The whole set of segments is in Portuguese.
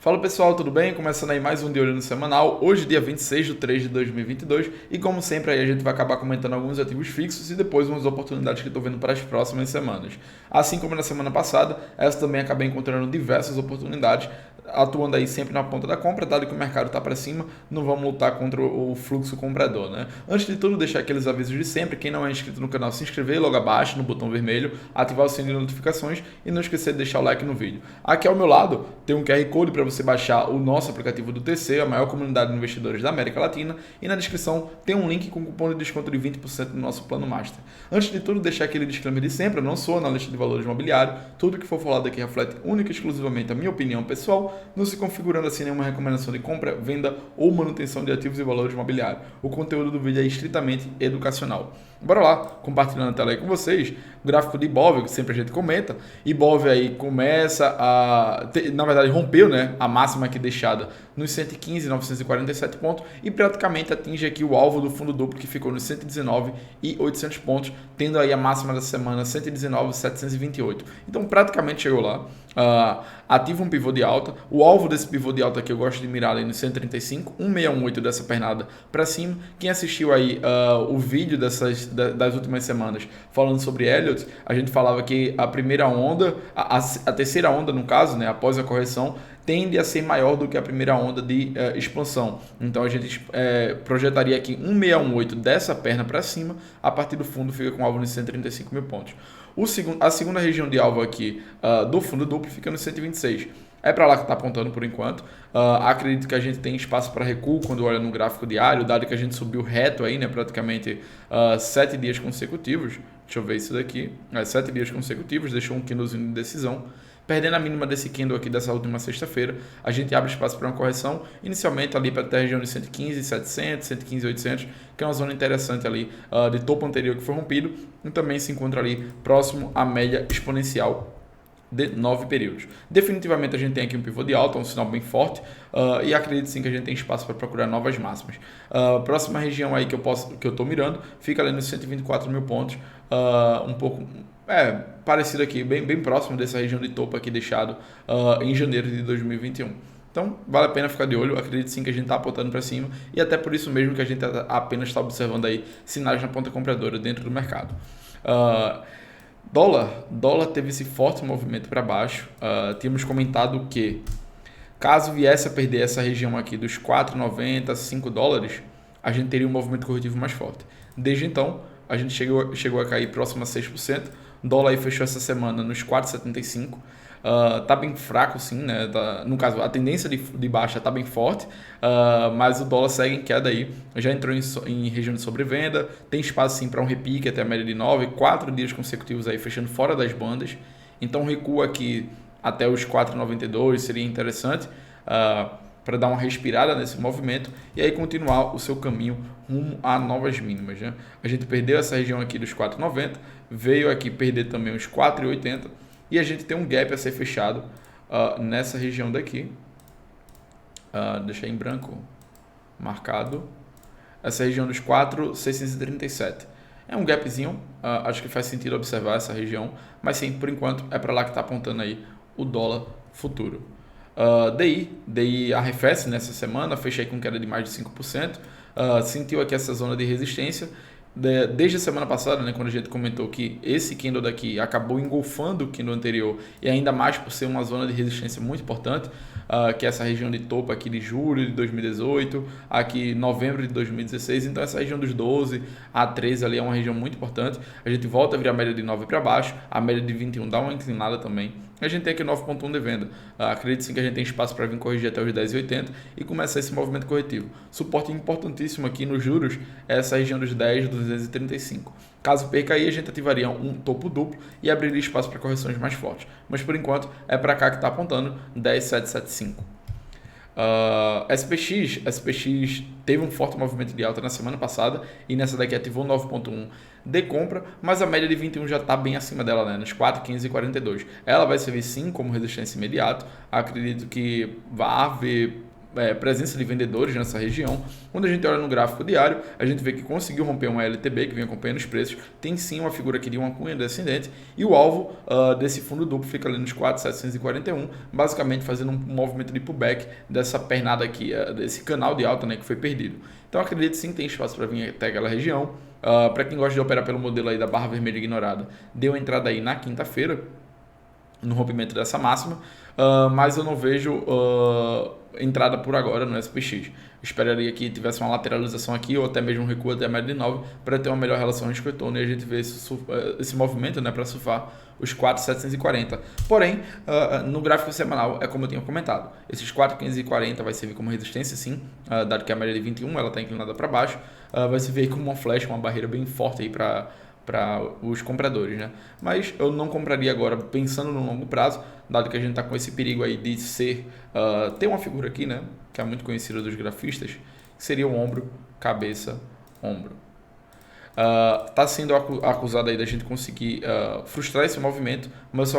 Fala pessoal, tudo bem? Começando aí mais um De Olho no Semanal, hoje dia 26 de 3 de 2022 e como sempre aí a gente vai acabar comentando alguns ativos fixos e depois umas oportunidades que estou vendo para as próximas semanas. Assim como na semana passada, essa também acabei encontrando diversas oportunidades, atuando aí sempre na ponta da compra, dado que o mercado está para cima, não vamos lutar contra o fluxo comprador, né? Antes de tudo, deixar aqueles avisos de sempre, quem não é inscrito no canal, se inscrever logo abaixo no botão vermelho, ativar o sininho de notificações e não esquecer de deixar o like no vídeo. Aqui ao meu lado tem um QR Code para você baixar o nosso aplicativo do TC, a maior comunidade de investidores da América Latina, e na descrição tem um link com cupom de desconto de 20% no nosso plano Master. Antes de tudo, deixar aquele disclaimer de sempre, eu não sou analista de valores imobiliários, tudo que for falado aqui reflete única e exclusivamente a minha opinião pessoal, não se configurando assim nenhuma recomendação de compra, venda ou manutenção de ativos e valores imobiliários. O conteúdo do vídeo é estritamente educacional. Bora lá, compartilhando a tela aí com vocês, o gráfico de Ibov, que sempre a gente comenta. Ibov aí começa na verdade rompeu, né, a máxima aqui deixada nos 115.947 pontos e praticamente atinge aqui o alvo do fundo duplo que ficou nos 119.800 pontos, tendo aí a máxima da semana 119.728. Então praticamente chegou lá. Ativa um pivô de alta. O alvo desse pivô de alta aqui eu gosto de mirar ali no 135, 168 dessa pernada para cima. Quem assistiu aí o vídeo das últimas semanas falando sobre Elliott, a gente falava que a primeira onda, a terceira onda no caso, né, após a correção, tende a ser maior do que a primeira onda de expansão. Então a gente projetaria aqui 1,618 dessa perna para cima, a partir do fundo fica com alvo nos 135 mil pontos. A segunda região de alvo aqui do fundo duplo fica no 126. É para lá que está apontando por enquanto. Acredito que a gente tem espaço para recuo quando olha no gráfico diário, dado que a gente subiu reto aí, né, praticamente 7 dias consecutivos. Deixa eu ver isso daqui. 7 dias consecutivos, deixou um candlezinho de decisão. Perdendo a mínima desse candle aqui dessa última sexta-feira, a gente abre espaço para uma correção, inicialmente ali para a região de 115.700, 115.800, que é uma zona interessante ali de topo anterior que foi rompido, e também se encontra ali próximo à média exponencial de 9 períodos. Definitivamente a gente tem aqui um pivô de alta, um sinal bem forte, e acredito sim que a gente tem espaço para procurar novas máximas. Próxima região aí que eu estou mirando fica ali nos 124 mil pontos, um pouco parecido aqui, bem próximo dessa região de topo aqui deixado em janeiro de 2021. Então, vale a pena ficar de olho, acredito sim que a gente está apontando para cima e até por isso mesmo que a gente apenas está observando aí sinais na ponta compradora dentro do mercado. Dólar teve esse forte movimento para baixo. Tínhamos comentado que caso viesse a perder essa região aqui dos 4,90 a 5 dólares, a gente teria um movimento corretivo mais forte. Desde então, a gente chegou a cair próximo a 6%. O dólar aí fechou essa semana nos 4,75. Tá bem fraco sim, né? No caso, a tendência de baixa tá bem forte, mas o dólar segue em queda aí. Já entrou em região de sobrevenda, tem espaço sim para um repique até a média de 9, 4 dias consecutivos aí fechando fora das bandas. Então um recuo aqui até os 4,92 seria interessante para dar uma respirada nesse movimento e aí continuar o seu caminho rumo a novas mínimas, né? A gente perdeu essa região aqui dos 4,90, veio aqui perder também os 4,80 e a gente tem um gap a ser fechado nessa região daqui. Deixar em branco marcado. Essa região dos 4,637. É um gapzinho, acho que faz sentido observar essa região, mas sim, por enquanto é para lá que está apontando aí o dólar futuro. DI arrefece nessa semana, fechei com queda de mais de 5%, sentiu aqui essa zona de resistência, desde a semana passada, né, quando a gente comentou que esse candle daqui acabou engolfando o candle anterior e ainda mais por ser uma zona de resistência muito importante, que é essa região de topo aqui de julho de 2018, aqui novembro de 2016, então essa região dos 12 a 13 ali é uma região muito importante. A gente volta a virar a média de 9 para baixo, a média de 21 dá uma inclinada também. A gente tem aqui 9,1 de venda. Acredito sim que a gente tem espaço para vir corrigir até os 10,80 e começar esse movimento corretivo. Suporte importantíssimo aqui nos juros é essa região dos 10, 235. Caso perca aí, a gente ativaria um topo duplo e abriria espaço para correções mais fortes. Mas por enquanto é para cá que está apontando 10,775. SPX teve um forte movimento de alta na semana passada e nessa daqui ativou 9,1 de compra, mas a média de 21 já está bem acima dela, né? Nos 4,15 e 42. Ela vai servir sim como resistência imediata. Acredito que vai haver presença de vendedores nessa região. Quando a gente olha no gráfico diário, a gente vê que conseguiu romper uma LTB, que vem acompanhando os preços, tem sim uma figura aqui de uma cunha descendente, e o alvo desse fundo duplo fica ali nos 4.741, basicamente fazendo um movimento de pullback dessa pernada aqui, desse canal de alta, né, que foi perdido. Então acredito sim que tem espaço para vir até aquela região. Para quem gosta de operar pelo modelo aí da barra vermelha ignorada, deu entrada aí na quinta-feira, no rompimento dessa máxima, mas eu não vejo entrada por agora no SPX. Esperaria que tivesse uma lateralização aqui ou até mesmo um recuo até a média de 9 para ter uma melhor relação risco-retorno e a gente ver esse movimento, né, para surfar os 4.740. Porém, no gráfico semanal, é como eu tinha comentado, esses 4.540 vai servir como resistência sim, dado que a média de 21 ela está inclinada para baixo, vai servir como uma flash, uma barreira bem forte aí para os compradores, né? Mas eu não compraria agora pensando no longo prazo, dado que a gente está com esse perigo aí de ter uma figura aqui, né, que é muito conhecida dos grafistas, que seria o ombro, cabeça, ombro. Está sendo acusado aí da gente conseguir frustrar esse movimento, mas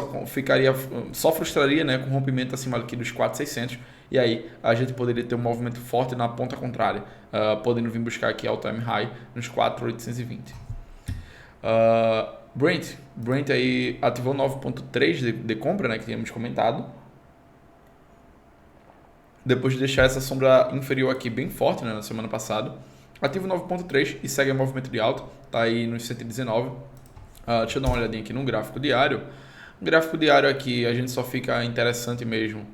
só frustraria, né, com rompimento acima aqui dos 4.600, e aí a gente poderia ter um movimento forte na ponta contrária, podendo vir buscar aqui all time high nos 4.820. Brent aí ativou 9.3 de compra, né, que tínhamos comentado, depois de deixar essa sombra inferior aqui bem forte, né, na semana passada. Ativo 9.3 e segue em movimento de alta, tá aí nos 119. Deixa eu dar uma olhadinha aqui no gráfico diário. No gráfico diário aqui a gente só fica interessante mesmo,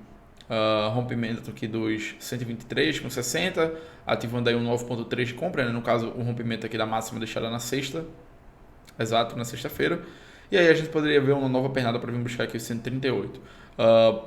rompimento aqui dos 123,60, ativando aí um 9.3 de compra, né, no caso o rompimento aqui da máxima deixada na sexta. Exato, na sexta-feira. E aí a gente poderia ver uma nova pernada para vir buscar aqui os 138.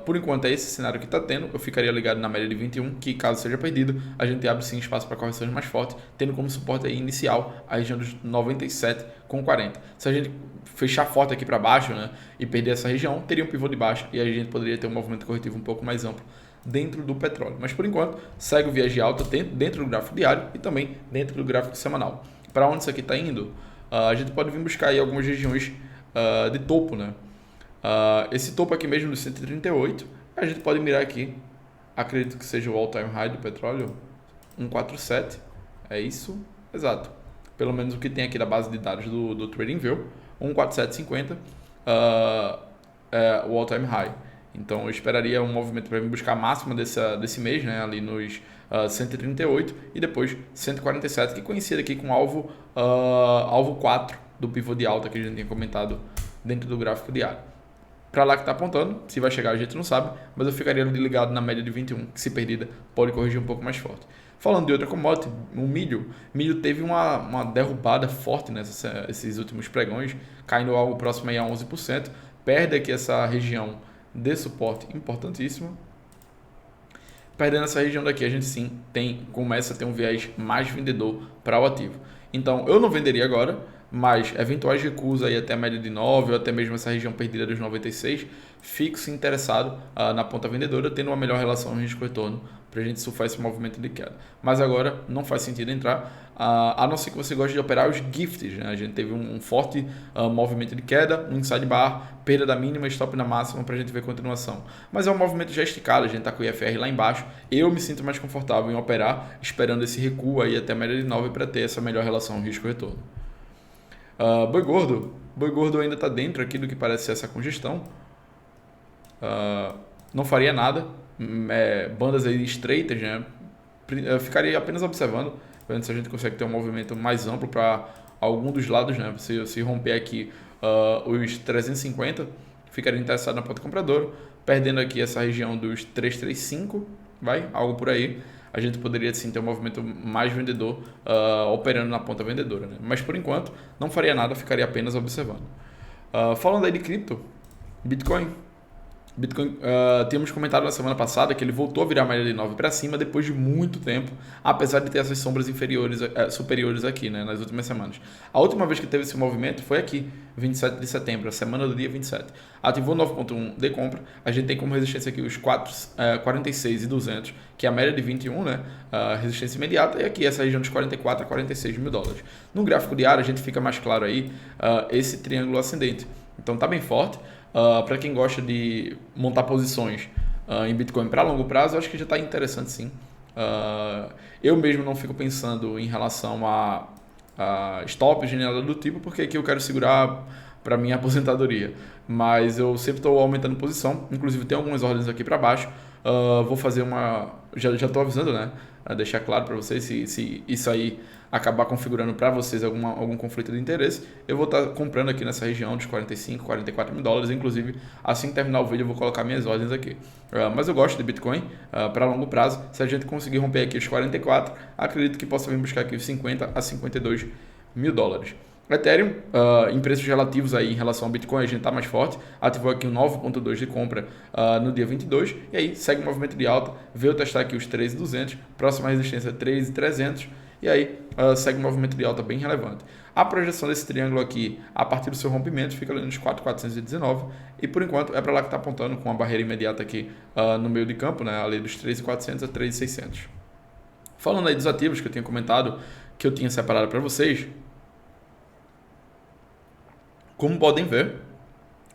Por enquanto é esse cenário que está tendo. Eu ficaria ligado na média de 21, que caso seja perdido, a gente abre sim espaço para correções mais fortes, tendo como suporte aí inicial a região dos 97,40. Se a gente fechar forte aqui para baixo, né, e perder essa região, teria um pivô de baixo e a gente poderia ter um movimento corretivo um pouco mais amplo dentro do petróleo. Mas por enquanto segue o viés de alta dentro do gráfico diário e também dentro do gráfico semanal. Para onde isso aqui está indo? A gente pode vir buscar aí algumas regiões de topo, né? Esse topo aqui mesmo do 138, a gente pode mirar aqui, acredito que seja o all time high do petróleo, 147, é isso? Exato, pelo menos o que tem aqui da base de dados do TradingView, 147,50 o all time high. Então eu esperaria um movimento para vir buscar a máxima desse mês, né, ali nos 138 e depois 147, que coincide aqui com o alvo 4 do pivô de alta que a gente tinha comentado dentro do gráfico diário. Para lá que está apontando, se vai chegar a gente não sabe, mas eu ficaria ligado na média de 21, que se perdida pode corrigir um pouco mais forte. Falando de outra commodity, o milho teve uma derrubada forte nesses últimos pregões, caindo algo próximo aí a 11%, perde aqui essa região de suporte importantíssimo. Perdendo essa região daqui, a gente sim começa a ter um viés mais vendedor para o ativo. Então, eu não venderia agora, mas eventuais recuos aí até a média de 9 ou até mesmo essa região perdida dos 96, fico sim interessado na ponta vendedora, tendo uma melhor relação risco-retorno para a gente surfar esse movimento de queda. Mas agora não faz sentido entrar, a não ser que você goste de operar os gifts, né? A gente teve um forte movimento de queda, um inside bar, perda da mínima, stop na máxima para a gente ver continuação. Mas é um movimento já esticado, a gente está com o IFR lá embaixo, eu me sinto mais confortável em operar, esperando esse recuo aí até a média de 9 para ter essa melhor relação risco-retorno. Boi gordo ainda está dentro aqui do que parece ser essa congestão, não faria nada, bandas aí estreitas, né? Eu ficaria apenas observando, vendo se a gente consegue ter um movimento mais amplo para algum dos lados, né? Se romper aqui os 350, ficaria interessado na ponta compradora, perdendo aqui essa região dos 335, algo por aí. A gente poderia sim ter um movimento mais vendedor operando na ponta vendedora, né? Mas por enquanto não faria nada, ficaria apenas observando. Falando aí de cripto, Bitcoin, tínhamos comentado na semana passada que ele voltou a virar média de 9 para cima depois de muito tempo, apesar de ter essas sombras superiores aqui, né, nas últimas semanas. A última vez que teve esse movimento foi aqui, 27 de setembro, a semana do dia 27. Ativou 9.1 de compra, a gente tem como resistência aqui os 46 e 200, que é a média de 21, né, resistência imediata, e aqui essa região dos 44 a 46 mil dólares. No gráfico diário a gente fica mais claro aí esse triângulo ascendente, então tá bem forte. Para quem gosta de montar posições em Bitcoin para longo prazo, eu acho que já está interessante sim. Eu mesmo não fico pensando em relação a stops nem nada do tipo, porque aqui eu quero segurar para minha aposentadoria. Mas eu sempre estou aumentando posição, inclusive tem algumas ordens aqui para baixo. Vou fazer uma. Já estou avisando, né? Deixar claro para vocês se isso aí acabar configurando para vocês algum conflito de interesse. Eu vou estar comprando aqui nessa região dos 45, 44 mil dólares. Inclusive, assim que terminar o vídeo, eu vou colocar minhas ordens aqui. Mas eu gosto de Bitcoin para longo prazo. Se a gente conseguir romper aqui os 44, acredito que possa vir buscar aqui os 50 a 52 mil dólares. Ethereum, em preços relativos aí em relação ao Bitcoin, a gente está mais forte, ativou aqui um 9.2 de compra no dia 22, e aí segue o movimento de alta, veio testar aqui os 13.200, próxima resistência 13.300, e aí segue um movimento de alta bem relevante. A projeção desse triângulo aqui, a partir do seu rompimento, fica ali nos 4.419, e por enquanto é para lá que está apontando, com a barreira imediata aqui no meio de campo, né, ali dos 13.400 a 13.600. Falando aí dos ativos que eu tinha comentado, que eu tinha separado para vocês, como podem ver,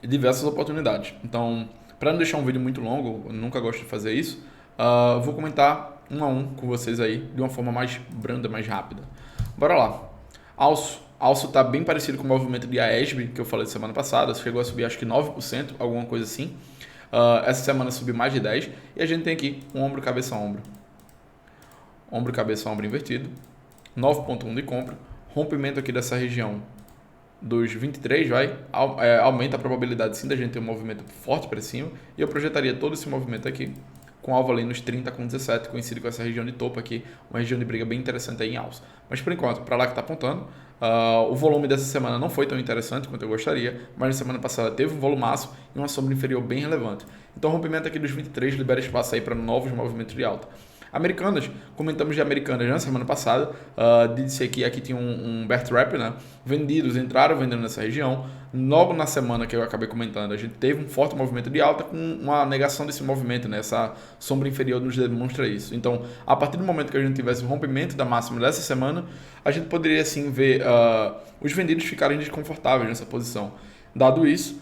diversas oportunidades. Então, para não deixar um vídeo muito longo, eu nunca gosto de fazer isso, vou comentar um a um com vocês aí, de uma forma mais branda, mais rápida. Bora lá. Alço está bem parecido com o movimento de AESB, que eu falei semana passada, chegou a subir acho que 9%, alguma coisa assim. Essa semana subiu mais de 10%, e a gente tem aqui um ombro, cabeça, ombro. Ombro, cabeça, ombro invertido, 9.1 de compra, rompimento aqui dessa região dos 23, aumenta a probabilidade sim da gente ter um movimento forte para cima, e eu projetaria todo esse movimento aqui com alvo ali nos 30 com 17, coincide com essa região de topo aqui, uma região de briga bem interessante aí em alça. Mas por enquanto, para lá que está apontando, o volume dessa semana não foi tão interessante quanto eu gostaria, mas na semana passada teve um volumaço e uma sombra inferior bem relevante. Então o rompimento aqui dos 23 libera espaço aí para novos movimentos de alta. Americanas, comentamos de Americanas na semana passada, disse que aqui tinha um bear trap, né? Vendidos entraram vendendo nessa região. Logo na semana que eu acabei comentando, a gente teve um forte movimento de alta com uma negação desse movimento, né? Essa sombra inferior nos demonstra isso. Então, a partir do momento que a gente tivesse o rompimento da máxima dessa semana, a gente poderia sim ver os vendidos ficarem desconfortáveis nessa posição. Dado isso,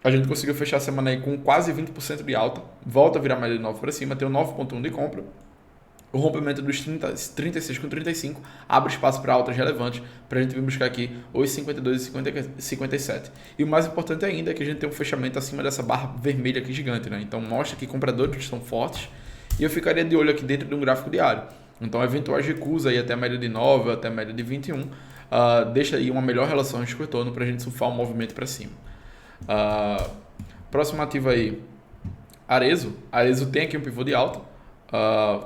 a gente conseguiu fechar a semana aí com quase 20% de alta, volta a virar média de 9 para cima, tem o 9.1 de compra. O rompimento dos 36 com 35 abre espaço para altas relevantes, para a gente vir buscar aqui os 52 e 57. E o mais importante ainda é que a gente tem um fechamento acima dessa barra vermelha aqui gigante, né? Então mostra que compradores estão fortes, e eu ficaria de olho aqui dentro de um gráfico diário. Então eventuais recuos aí até a média de 9, até a média de 21, deixa aí uma melhor relação risco-retorno para a gente surfar um movimento para cima. Próximo ativo aí, Arezzo. Arezzo tem aqui um pivô de alta,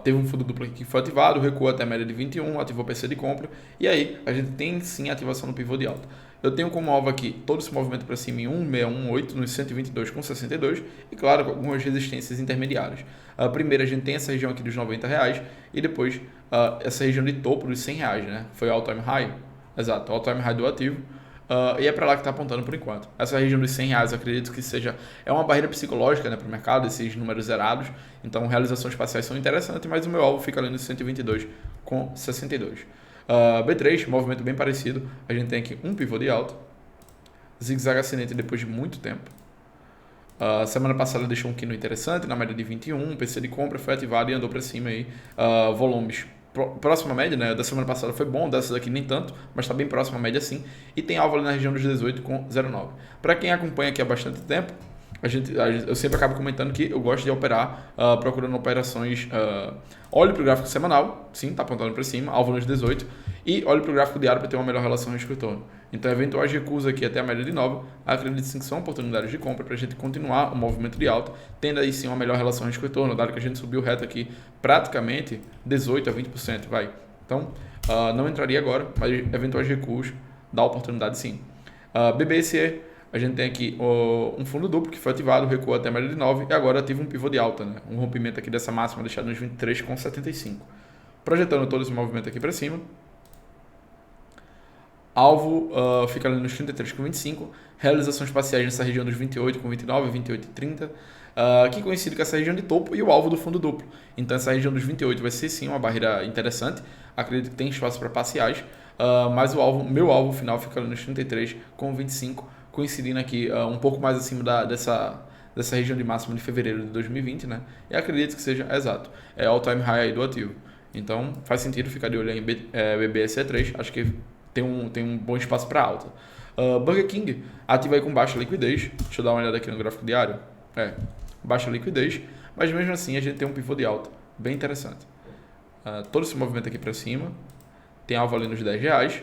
teve um fundo duplo aqui que foi ativado, recuou até a média de 21, ativou o PC de compra, e aí a gente tem sim ativação no pivô de alta. Eu tenho como alvo aqui todo esse movimento para cima em 1,618 nos 122,62 e claro, com algumas resistências intermediárias. Primeiro a gente tem essa região aqui dos R$90 e depois essa região de topo dos R$100, né? Foi o all-time high, exato, o all-time high do ativo. E é para lá que está apontando por enquanto. Essa região dos R$100 eu acredito que é uma barreira psicológica, né, para o mercado, esses números zerados. Então realizações parciais são interessantes, mas o meu alvo fica ali nos 122,62. B3, movimento bem parecido. A gente tem aqui um pivô de alta, zigue-zague ascendente depois de muito tempo. Semana passada deixou um quino interessante na média de 21, PC de compra foi ativado e andou para cima aí. Volumes próxima média, né, da semana passada foi bom, dessa daqui nem tanto, mas está bem próxima à média sim, e tem alvo ali na região dos 18,09. Para quem acompanha aqui há bastante tempo, eu sempre acabo comentando que eu gosto de operar procurando operações. Olhe para o gráfico semanal, sim, está apontando para cima, alvo nos 18, e olhe para o gráfico diário para ter uma melhor relação risco-retorno. Então, eventuais recuos aqui até a média de 9, acredito sim que são oportunidades de compra para a gente continuar o movimento de alta, tendo aí sim uma melhor relação risco-retorno, dado que a gente subiu reto aqui praticamente 18% a 20%, vai. Então, não entraria agora, mas eventuais recuos dá oportunidade sim. BBSE, a gente tem aqui um fundo duplo que foi ativado, recuou até a média de 9 e agora ativa um pivô de alta, né? Um rompimento aqui dessa máxima deixado nos 23,75. Projetando todo esse movimento aqui para cima. Alvo fica ali nos 33,25. Realizações parciais nessa região dos 28,29, 28,30. Que coincide com essa região de topo e o alvo do fundo duplo. Então essa região dos 28 vai ser sim uma barreira interessante. Acredito que tem espaço para parciais. Mas meu alvo final fica ali nos 33,25, coincidindo aqui um pouco mais acima dessa região de máxima de fevereiro de 2020, né? E acredito que seja exato. É all time high aí do ativo. Então faz sentido ficar de olho em BBSE3. Acho que tem um bom espaço para alta. Burger King ativa aí com baixa liquidez. Deixa eu dar uma olhada aqui no gráfico diário. Baixa liquidez, mas mesmo assim a gente tem um pivô de alta bem interessante. Todo esse movimento aqui para cima, tem alvo ali nos R$10,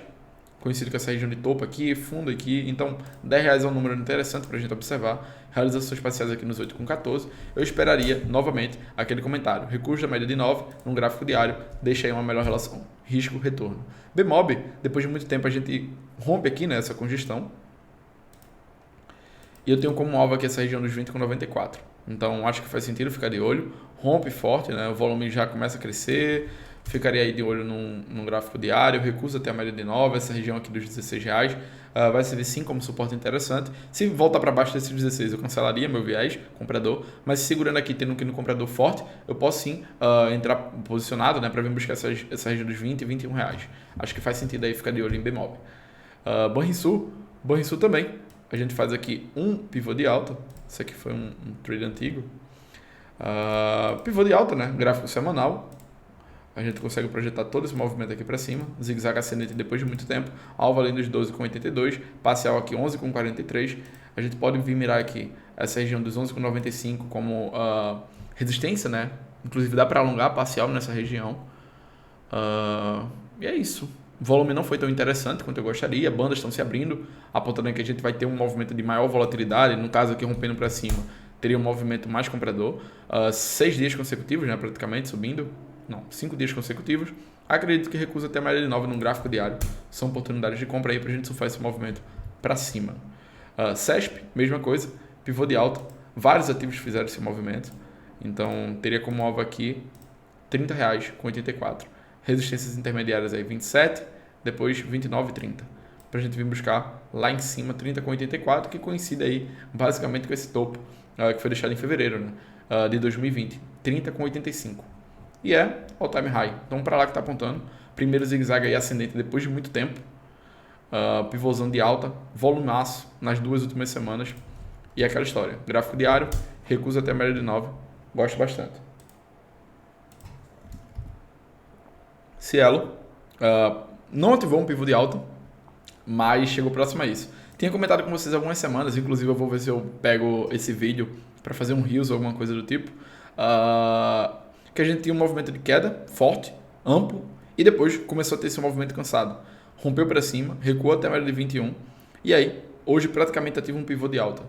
conhecido com essa região de topo aqui, fundo aqui, então R$10 é um número interessante para a gente observar. Realizações parciais aqui nos 8,14. Eu esperaria novamente aquele comentário, recurso da média de 9 num gráfico diário, deixa aí uma melhor relação risco-retorno. Bmob, depois de muito tempo a gente rompe aqui nessa congestão, e eu tenho como alvo aqui essa região dos 20,94. Então acho que faz sentido ficar de olho. Rompe forte, né? O volume já começa a crescer. Ficaria aí de olho num gráfico diário. Recusa até a média de 9, essa região aqui dos R$16. Vai servir sim como suporte interessante. Se voltar para baixo desses 16, eu cancelaria meu viés comprador. Mas segurando aqui, tendo que no comprador forte, eu posso sim entrar posicionado, né, para vir buscar essa região dos 20 e R$21. Acho que faz sentido aí ficar de olho em Bmob. Banrisul também. A gente faz aqui um pivô de alta. Isso aqui foi um trade antigo. Pivô de alta, né? Gráfico semanal. A gente consegue projetar todo esse movimento aqui para cima. Zigue-zague ascendente depois de muito tempo. Alvo ali nos 12,82. Parcial aqui 11,43. A gente pode vir mirar aqui essa região dos 11,95 como resistência, né? Inclusive dá para alongar parcial nessa região. E é isso. O volume não foi tão interessante quanto eu gostaria, bandas estão se abrindo, apontando que a gente vai ter um movimento de maior volatilidade, no caso aqui rompendo para cima, teria um movimento mais comprador, 6 dias consecutivos, né, praticamente subindo, 5 dias consecutivos, acredito que recusa até a média de 9 num gráfico diário, são oportunidades de compra aí para a gente surfar esse movimento para cima. CESP, mesma coisa, pivô de alta, vários ativos fizeram esse movimento, então teria como alvo aqui R$30,84. Resistências intermediárias aí 27, depois 29,30. Para a gente vir buscar lá em cima 30,84, que coincide aí basicamente com esse topo que foi deixado em fevereiro, né, de 2020, 30,85. E é all time high. Então para lá que está apontando. Primeiro zigue-zague aí ascendente depois de muito tempo. Pivôzão de alta, volumaço nas 2 últimas semanas. E é aquela história. Gráfico diário, recusa até a média de 9. Gosto bastante. Cielo não ativou um pivô de alta, mas chegou próximo a isso. Tinha comentado com vocês algumas semanas, inclusive eu vou ver se eu pego esse vídeo para fazer um Reels ou alguma coisa do tipo, que a gente tinha um movimento de queda forte, amplo, e depois começou a ter esse movimento cansado. Rompeu para cima, recuou até a média de 21, e aí, hoje praticamente ativa um pivô de alta.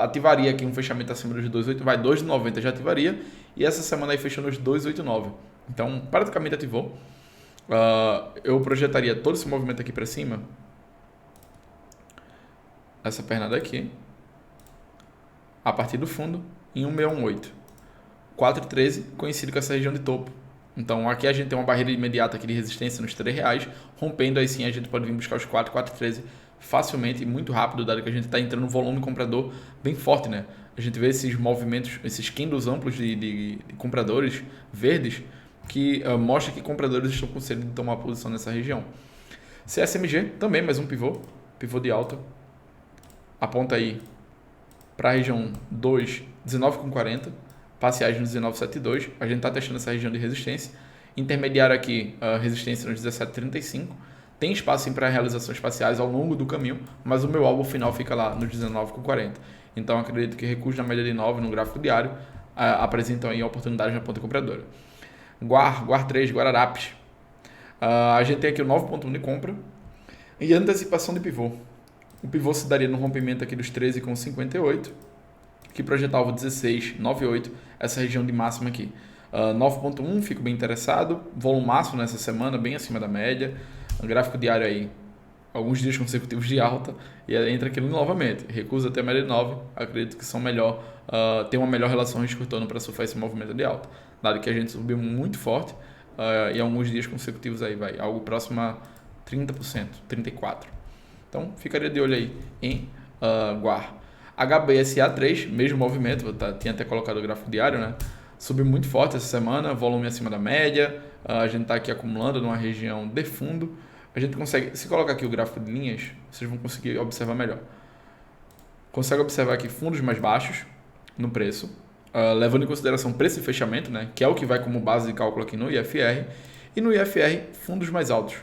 Ativaria aqui um fechamento acima dos 2,8, vai 2,90 já ativaria, e essa semana aí fechou nos 2,89. Então, praticamente ativou. Eu projetaria todo esse movimento aqui para cima. Essa perna daqui. A partir do fundo, em 1,618. 4,13 coincide com essa região de topo. Então, aqui a gente tem uma barreira imediata aqui de resistência nos R$3. Rompendo, aí sim a gente pode vir buscar os 4,13 facilmente e muito rápido, dado que a gente está entrando no volume comprador bem forte, né? A gente vê esses movimentos, esses candles amplos de compradores verdes, que mostra que compradores estão com sede de tomar posição nessa região. CSMG também mais um pivô de alta, aponta aí para a região 2, 19,40, parciais no 19,72, a gente está testando essa região de resistência, intermediário aqui, resistência nos 17,35, tem espaço para realizações parciais ao longo do caminho, mas o meu alvo final fica lá nos 19,40, então acredito que recursos na média de 9 no gráfico diário apresentam aí oportunidades na ponta compradora. Guar 3, Guararapes. A gente tem aqui o 9,1 de compra e antecipação de pivô. O pivô se daria no rompimento aqui dos 13,58, que projeta alvo 16,98, essa região de máxima aqui. 9,1, fico bem interessado. Volumaço nessa semana, bem acima da média. Gráfico diário aí, alguns dias consecutivos de alta, e entra aquilo novamente. Recusa até a média de 9, acredito que são tem uma melhor relação risco-retorno para surfar esse movimento de alta, dado que a gente subiu muito forte e alguns dias consecutivos aí vai algo próximo a 30%, 34%. Então ficaria de olho aí em Guar. HBSA3, mesmo movimento, tinha até colocado o gráfico diário, né? Subiu muito forte essa semana, volume acima da média, a gente está aqui acumulando numa região de fundo. A gente consegue, se colocar aqui o gráfico de linhas, vocês vão conseguir observar melhor. consegue observar aqui fundos mais baixos no preço, levando em consideração preço e fechamento, né, que é o que vai como base de cálculo aqui no IFR, e no IFR fundos mais altos,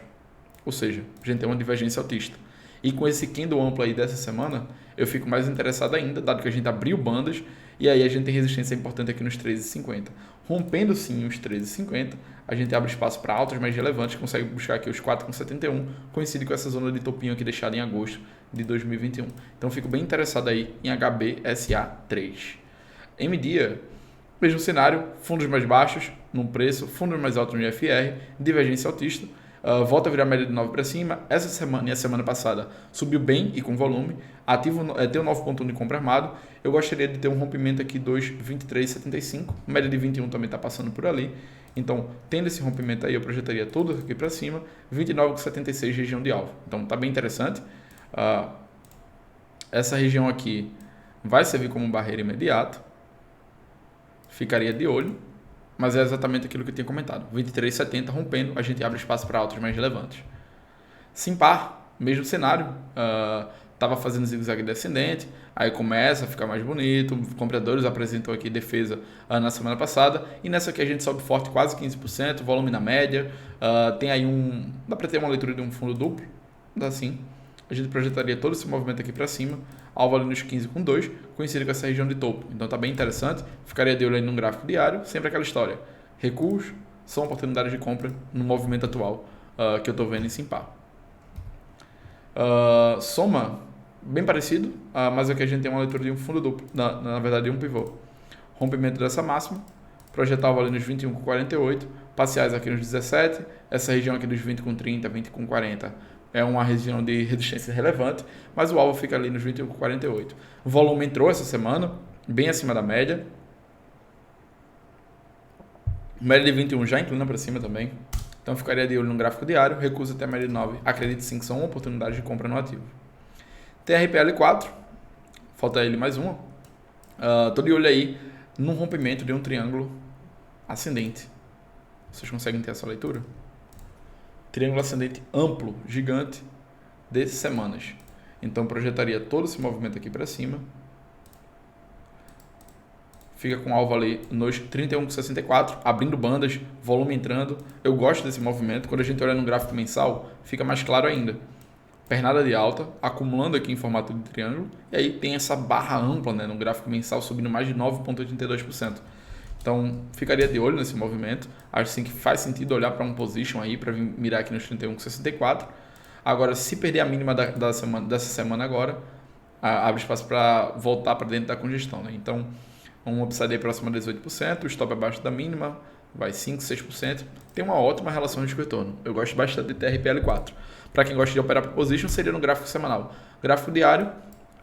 ou seja, a gente tem uma divergência altista. E com esse candle amplo aí dessa semana, eu fico mais interessado ainda, dado que a gente abriu bandas, e aí a gente tem resistência importante aqui nos 13,50. Rompendo sim os 13,50, a gente abre espaço para altas mais relevantes, consegue buscar aqui os 4,71, coincide com essa zona de topinho aqui deixada em agosto de 2021. Então fico bem interessado aí em HBSA3. MDIA, mesmo cenário, fundos mais baixos no preço, fundos mais altos no IFR, divergência altista, volta a virar média de 9 para cima. Essa semana e a semana passada subiu bem e com volume, tem um 9.1 de compra armado. Eu gostaria de ter um rompimento aqui 2,2375, média de 21 também está passando por ali. Então, tendo esse rompimento aí, eu projetaria tudo aqui para cima, 29,76 região de alvo. Então, está bem interessante. Essa região aqui vai servir como barreira imediata. Ficaria de olho, mas é exatamente aquilo que eu tinha comentado. 23,70 rompendo, a gente abre espaço para altos mais relevantes. Simpar, mesmo cenário, estava fazendo zigue-zague descendente, aí começa a ficar mais bonito, compradores apresentam aqui defesa na semana passada, e nessa aqui a gente sobe forte quase 15%, volume na média, tem aí dá para ter uma leitura de um fundo duplo, assim, a gente projetaria todo esse movimento aqui para cima, alvo ali nos 15,2, coincide com essa região de topo, então está bem interessante, ficaria de olho aí num gráfico diário, sempre aquela história, recuos são oportunidades de compra no movimento atual que eu estou vendo em Simpar. Soma, bem parecido, mas aqui a gente tem uma leitura de um fundo duplo, na verdade de um pivô. Rompimento dessa máxima, projetar o valor nos 21,48, parciais aqui nos 17, essa região aqui dos 20,30, 20,40 é uma região de resistência relevante, mas o alvo fica ali nos 21,48. O volume entrou essa semana, bem acima da média. Média de 21 já inclina para cima também. Então ficaria de olho no gráfico diário, recusa até a média de 9. Acredito sim que são oportunidades de compra no ativo. TRPL4, falta ele mais uma. Estou de olho aí num rompimento de um triângulo ascendente. Vocês conseguem ter essa leitura? Triângulo ascendente amplo, gigante, de semanas. Então projetaria todo esse movimento aqui para cima. Fica com alvo ali nos 31,64, abrindo bandas, volume entrando. Eu gosto desse movimento. Quando a gente olha no gráfico mensal, fica mais claro ainda. Pernada de alta, acumulando aqui em formato de triângulo. E aí tem essa barra ampla, né, no gráfico mensal, subindo mais de 9,82%. Então, ficaria de olho nesse movimento. Acho sim que faz sentido olhar para um position aí, para mirar aqui nos 31,64. Agora, se perder a mínima dessa semana agora, abre espaço para voltar para dentro da congestão, né? Então, um upside aí próximo a 18%, o stop abaixo da mínima, vai 5, 6%. Tem uma ótima relação risco-retorno. Eu gosto bastante de TRPL4. Para quem gosta de operar por position, seria no gráfico semanal. Gráfico diário,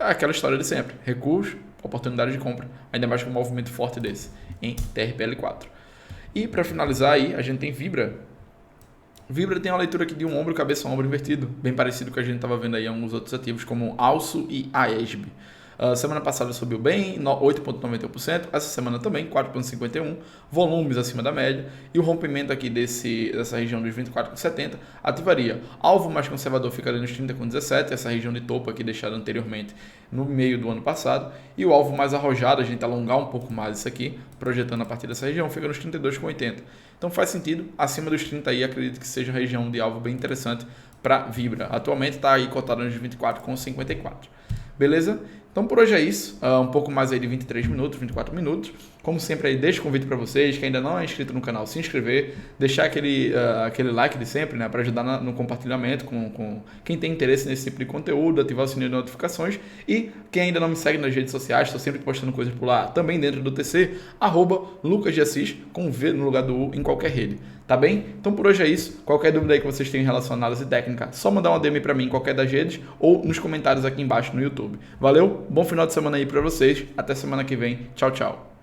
é aquela história de sempre. Recuos, oportunidade de compra, ainda mais com um movimento forte desse, em TRPL4. E para finalizar aí, a gente tem Vibra. Vibra tem uma leitura aqui de um ombro, cabeça, ombro invertido, bem parecido com o que a gente estava vendo aí em alguns outros ativos, como Alço e AESB. Semana passada subiu bem, 8,91%, essa semana também, 4,51%, volumes acima da média, e o rompimento aqui dessa região dos 24,70 ativaria. Alvo mais conservador fica ali nos 30,17, essa região de topo aqui deixada anteriormente no meio do ano passado, e o alvo mais arrojado, a gente alongar um pouco mais isso aqui, projetando a partir dessa região, fica nos 32,80. Então faz sentido, acima dos 30 aí, acredito que seja uma região de alvo bem interessante para Vibra. Atualmente está aí cotada nos 24,54. Beleza? Então por hoje é isso, um pouco mais aí de 23 minutos, 24 minutos. Como sempre aí, deixo o convite para vocês, que ainda não é inscrito no canal, se inscrever, deixar aquele like de sempre, né, para ajudar no compartilhamento com quem tem interesse nesse tipo de conteúdo, ativar o sininho de notificações, e quem ainda não me segue nas redes sociais, estou sempre postando coisas por lá, também dentro do TC, @LucasDeAssis, com V no lugar do U em qualquer rede. Tá bem? Então por hoje é isso. Qualquer dúvida aí que vocês tenham em relação à análise técnica, só mandar uma DM para mim em qualquer das redes ou nos comentários aqui embaixo no YouTube. Valeu? Bom final de semana aí para vocês. Até semana que vem. Tchau, tchau.